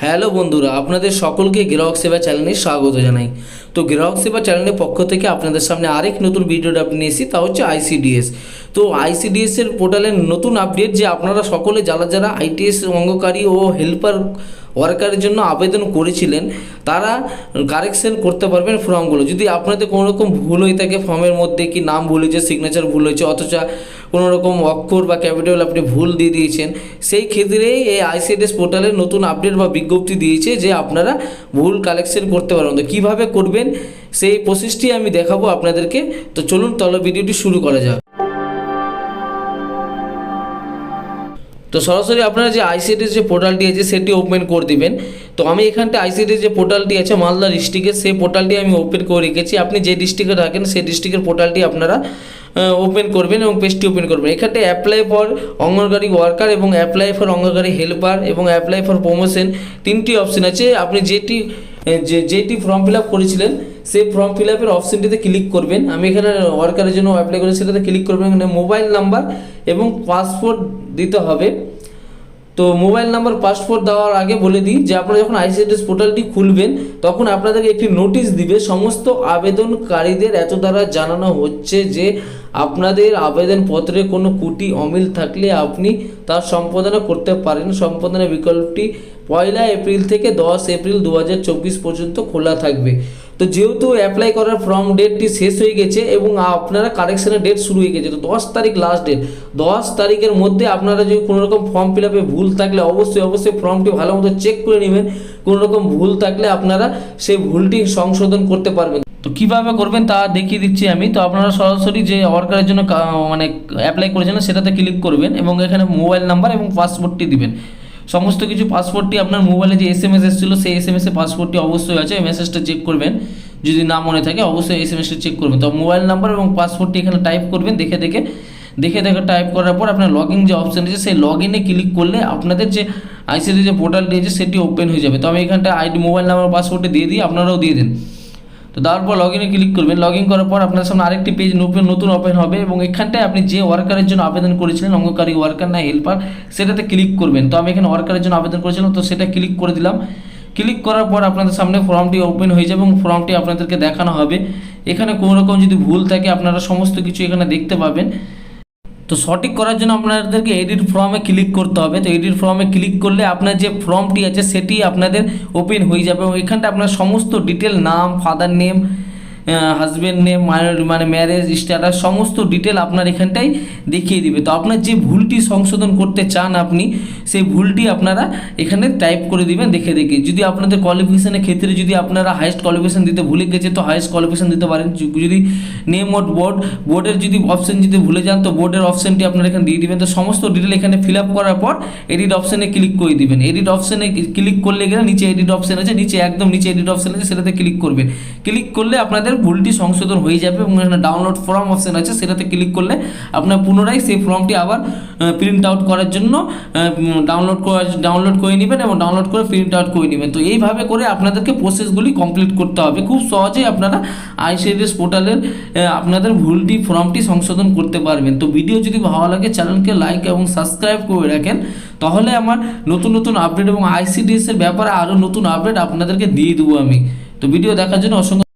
Hello বন্ধুরা, আপনাদের সকলকে গ্রাহক সেবা চ্যানেলে স্বাগত জানাই। তো গ্রাহক সেবা চ্যানেলের পক্ষ থেকে আপনাদের সামনে আরেক নতুন ভিডিওটা আপনি এসেছি, তা হচ্ছে আইসিডিএস। তো আইসিডিএসের পোর্টালের নতুন আপডেট যে আপনারা সকলে যারা যারা আইটিএস অঙ্গকারী ও হেল্পার ওয়ার্কারের জন্য আবেদন করেছিলেন তারা কারেকশন করতে পারবেন ফর্মগুলো। যদি আপনাদের কোনো রকম ভুল হয়ে থাকে ফর্মের মধ্যে, কি নাম ভুল হয়েছে, সিগনেচার ভুল হয়েছে, অথচ কোনো রকম অক্ষর বা ক্যাপিটাল আপনি ভুল দিয়ে দিয়েছেন, সেই ক্ষেত্রেই এই আইসিডিএস পোর্টালের নতুন আপডেট বা বিজ্ঞপ্তি দিয়েছে যে আপনারা ভুল কালেকশন করতে পারবেন। তো কীভাবে করবেন সেই প্রসেসটি আমি দেখাবো আপনাদেরকে। তো চলুন তাহলে ভিডিওটি শুরু করা যাক। তো সরাসরি আপনারা যে আইসিডিএস যে পোর্টালটি আছে সেটি ওপেন করে দিবেন। তো আমি এখানটা আইসিডিএস যে পোর্টালটি আছে মালদা ডিস্ট্রিক্টের, সেই পোর্টালটি আমি ওপেন করে রেখেছি। আপনি যে ডিস্ট্রিক্টে থাকেন সেই ডিস্ট্রিক্টের পোর্টালটি আপনারা ওপেন করবেন এবং পেজটি ওপেন করবেন। এখানটা অ্যাপ্লাই ফর অঙ্গনওয়াড়ি ওয়ার্কার এবং অ্যাপ্লাই ফর অঙ্গনওয়াড়ি হেল্পার এবং অ্যাপ্লাই ফর প্রমোশন তিনটি অপশন আছে। আপনি যেটি ফর্ম ফিল আপ করেছিলেন সেই ফর্ম ফিল আপের অপশনটিতে ক্লিক করবেন। আমি এখানে ওয়ার্কারের জন্য অ্যাপ্লাই করেছি, সেটাতে ক্লিক করবেন। এখানে মোবাইল নাম্বার এবং পাসপোর্ট দিতে হবে। তো মোবাইল নাম্বার পাসপোর্ট দেওয়ার আগে বলে দিই যে আপনারা যখন আইসিডিএস পোর্টালটি খুলবেন তখন আপনাদেরকে একটি নোটিশ দিবে। সমস্ত আবেদনকারীদের এত দ্বারা জানানো হচ্ছে যে আপনাদের আবেদনপত্রে কোনো ত্রুটি অমিল থাকলে আপনি তার সম্পাদনা করতে পারেন। সম্পাদনা বিকল্পটি 1 এপ্রিল থেকে 10 এপ্রিল 2024 পর্যন্ত খোলা থাকবে। তো যেহেতু অ্যাপ্লাই করার ফর্ম ডেটটি শেষ হয়ে গেছে এবং আপনারা কারেকশনের ডেট শুরু হয়ে গেছে, তো 10 তারিখ লাস্ট ডেট। 10 তারিখের মধ্যে আপনারা যদি কোনো রকম ফর্ম ফিল আপে ভুল থাকলে অবশ্যই ফর্মটি ভালো মতো চেক করে নেবেন। কোনো রকম ভুল থাকলে আপনারা সেই ভুলটি সংশোধন করতে পারবেন। তো কীভাবে করবেন তা দেখিয়ে দিচ্ছি আমি। তো আপনারা সরাসরি যে ওয়ার্কারের জন্য মানে অ্যাপ্লাই করেছেন সেটাতে ক্লিক করবেন এবং এখানে মোবাইল নাম্বার এবং পাসপোর্টটি দিবেন। সমস্ত কিছু পাসপোর্টটি আপনার মোবাইলে যে SMS এসেছিলো সেই SMS-এ পাসপোর্টটি অবশ্যই আছে, মেসেজটা চেক করবেন। যদি না মনে থাকে অবশ্যই SMS-টা চেক করবেন। তো মোবাইল নাম্বার এবং পাসপোর্টটি এখানে টাইপ করবেন। দেখে টাইপ করার পর আপনার লগ ইন যে অপশান আছে সেই লগ ইনে ক্লিক করলে আপনাদের যে আইসিডি যে পোর্টালটি আছে সেটি ওপেন হয়ে যাবে। তো আমি এখানটা আইডি মোবাইল নাম্বার পাসপোর্টটি দিয়ে দিই, আপনারাও দিয়ে দিন। তো তারপর লগ ইনে ক্লিক করবেন। লগ ইন করার পর আপনার সামনে আরেকটি পেজ নতুন ওপেন হবে এবং এখানটায় আপনি যে ওয়ার্কারের জন্য আবেদন করেছিলেন, অঙ্গকারী ওয়ার্কার না হেল্পার, সেটাতে ক্লিক করবেন। তো আমি এখানে ওয়ার্কারের জন্য আবেদন করেছিলাম, তো সেটা ক্লিক করে দিলাম। ক্লিক করার পর আপনাদের সামনে ফর্মটি ওপেন হয়ে যাবে এবং ফর্মটি আপনাদেরকে দেখানো হবে। এখানে কোনো রকম যদি ভুল থাকে আপনারা সমস্ত কিছু এখানে দেখতে পাবেন। তো সঠিক করার জন্য আপনাদেরকে এডিট ফর্মে ক্লিক করতে হবে। তো এডিট ফর্মে ক্লিক করলে আপনার যে ফর্মটি আছে সেটি আপনাদের ওপেন হয়ে যাবে এবং এখানটা আপনার সমস্ত ডিটেল, নাম, ফাদার নেম, হাজব্যান্ড নেম, মানে ম্যারেজ স্ট্যাটাস, সমস্ত ডিটেল আপনার এখানটাই দেখিয়ে দিবে। তো আপনার যে ভুলটি সংশোধন করতে চান আপনি সেই ভুলটি আপনারা এখানে টাইপ করে দিবেন দেখে। যদি আপনাদের কোয়ালিফিকেশনের ক্ষেত্রে যদি আপনারা হাইয়েস্ট কোয়ালিফিকেশন দিতে ভুলে গেছে তো হাইয়েস্ট কোয়ালিফিকেশন দিতে পারেন। যদি নেম অফ বোর্ডের যদি অপশন যদি ভুলে যান তো বোর্ডের অপশনটি আপনারা এখানে দিয়ে দিবেন। তো সমস্ত ডিটেল এখানে ফিল আপ করার পর এডিট অপশনে ক্লিক করে দিবেন। এডিট অপশনে ক্লিক করলে গেলে নিচে এডিট অপশন আছে, একদম নিচে এডিট অপশন আছে, সেটাতে ক্লিক করবেন। ক্লিক করলে আপনাদের ভুলটি সংশোধন হয়ে যাবে এবং এখানে ডাউনলোড ফর্ম অপশন আছে, সেটাতে ক্লিক করলে আপনার পুনরায় সেই ফর্মটি আবার প্রিন্ট আউট করার জন্য ডাউনলোড করে নেবেন এবং ডাউনলোড করে প্রিন্ট আউট করে নেবেন। তো এইভাবে করে আপনাদেরকে প্রসেসগুলি কমপ্লিট করতে হবে। খুব সহজেই আপনারা আইসিডিএস পোর্টালের আপনাদের ভুলটি ফর্মটি সংশোধন করতে পারবেন। তো ভিডিও যদি ভালো লাগে চ্যানেলকে লাইক এবং সাবস্ক্রাইব করে রাখেন, তাহলে আমার নতুন আপডেট এবং আইসিডিএস এর ব্যাপারে আরও নতুন আপডেট আপনাদেরকে দিয়ে দেবো আমি। তো ভিডিও দেখার জন্য অসংখ্য